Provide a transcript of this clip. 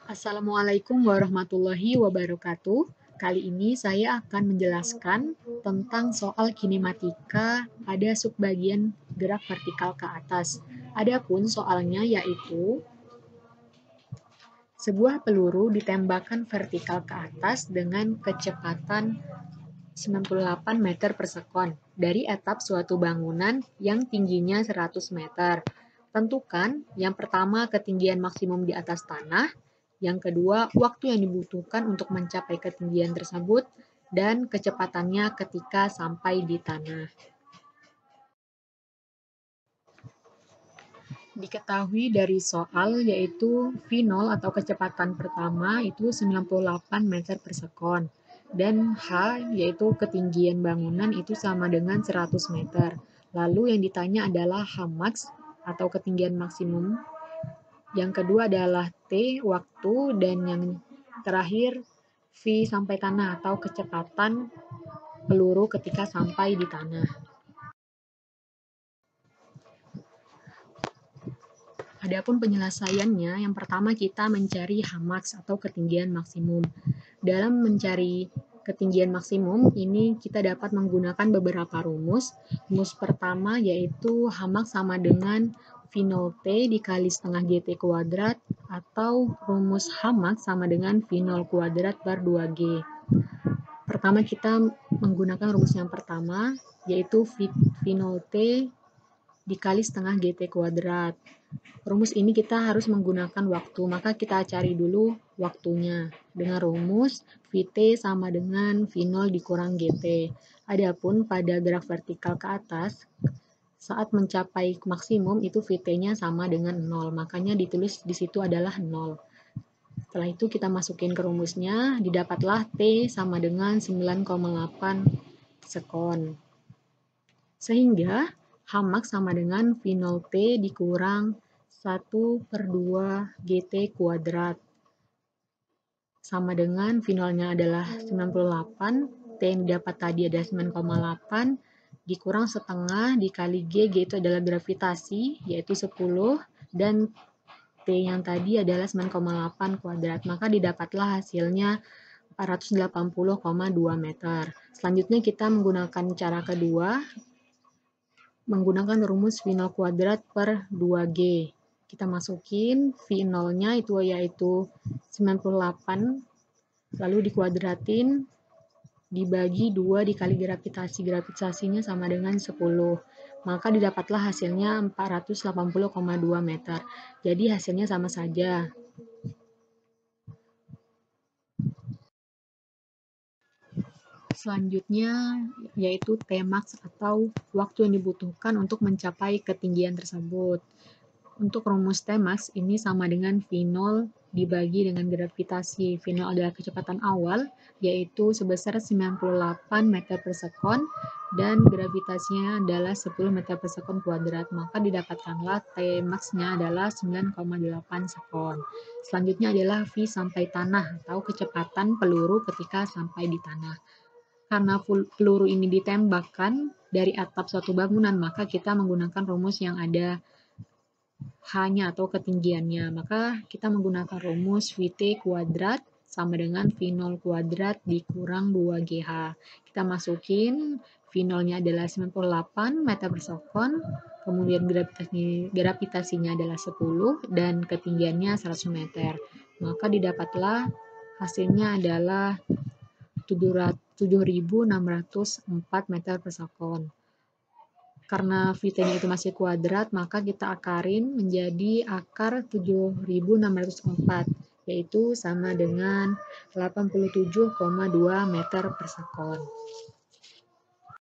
Assalamualaikum warahmatullahi wabarakatuh. Kali ini saya akan menjelaskan tentang soal kinematika pada subbagian gerak vertikal ke atas. Adapun soalnya yaitu sebuah peluru ditembakkan vertikal ke atas dengan kecepatan 98 meter per sekon dari atap suatu bangunan yang tingginya 100 meter. Tentukan yang pertama ketinggian maksimum di atas tanah, yang kedua waktu yang dibutuhkan untuk mencapai ketinggian tersebut, dan kecepatannya ketika sampai di tanah. Diketahui dari soal yaitu V0 atau kecepatan pertama itu 98 meter per sekon. Dan H yaitu ketinggian bangunan itu sama dengan 100 meter. Lalu yang ditanya adalah Hmax atau ketinggian maksimum. Yang kedua adalah T waktu dan yang terakhir V sampai tanah atau kecepatan peluru ketika sampai di tanah. Adapun penyelesaiannya, yang pertama kita mencari Hmax atau ketinggian maksimum. Dalam mencari ketinggian maksimum, ini kita dapat menggunakan beberapa rumus. Rumus pertama yaitu Hmax sama dengan V0T dikali setengah GT kuadrat, atau rumus Hmax sama dengan V0 kuadrat per 2G. Pertama kita menggunakan rumus yang pertama, yaitu V0T dikali setengah GT kuadrat. Rumus ini kita harus menggunakan waktu, maka kita cari dulu waktunya. Dengan rumus Vt sama dengan V0 dikurang Gt. Adapun pada gerak vertikal ke atas, saat mencapai maksimum itu Vt-nya sama dengan 0, makanya ditulis di situ adalah 0. Setelah itu kita masukin ke rumusnya, didapatlah T sama dengan 9,8 sekon. Sehingga Hmax sama dengan V0T dikurang 1 per 2 GT kuadrat. Sama dengan V0-nya adalah 98, T yang didapat tadi adalah 9,8, dikurang setengah dikali G itu adalah gravitasi, yaitu 10, dan T yang tadi adalah 9,8 kuadrat. Maka didapatlah hasilnya 480,2 meter. Selanjutnya kita menggunakan cara kedua, menggunakan rumus V0 kuadrat per 2G. Kita masukin V0-nya itu yaitu 98, lalu dikuadratin, dibagi 2 dikali gravitasi. Gravitasinya sama dengan 10. Maka didapatlah hasilnya 480,2 meter. Jadi hasilnya sama saja. Selanjutnya yaitu Tmax atau waktu yang dibutuhkan untuk mencapai ketinggian tersebut. Untuk rumus Tmax ini sama dengan V0 dibagi dengan gravitasi. V0 adalah kecepatan awal yaitu sebesar 98 meter per sekon dan gravitasinya adalah 10 meter per sekon kuadrat. Maka didapatkanlah Tmax-nya adalah 9,8 sekon. Selanjutnya adalah V sampai tanah atau kecepatan peluru ketika sampai di tanah. Karena peluru ini ditembakkan dari atap suatu bangunan, maka kita menggunakan rumus yang ada H-nya atau ketinggiannya. Maka kita menggunakan rumus Vt kuadrat sama dengan V0 kuadrat dikurang 2GH. Kita masukin V0-nya adalah 98 meter per sekon, kemudian gravitasinya adalah 10, dan ketinggiannya 100 meter. Maka didapatlah hasilnya adalah 7.604 meter per sekon. Karena Vt-nya itu masih kuadrat, maka kita akarin menjadi akar 7.604, yaitu sama dengan 87,2 meter per sekon.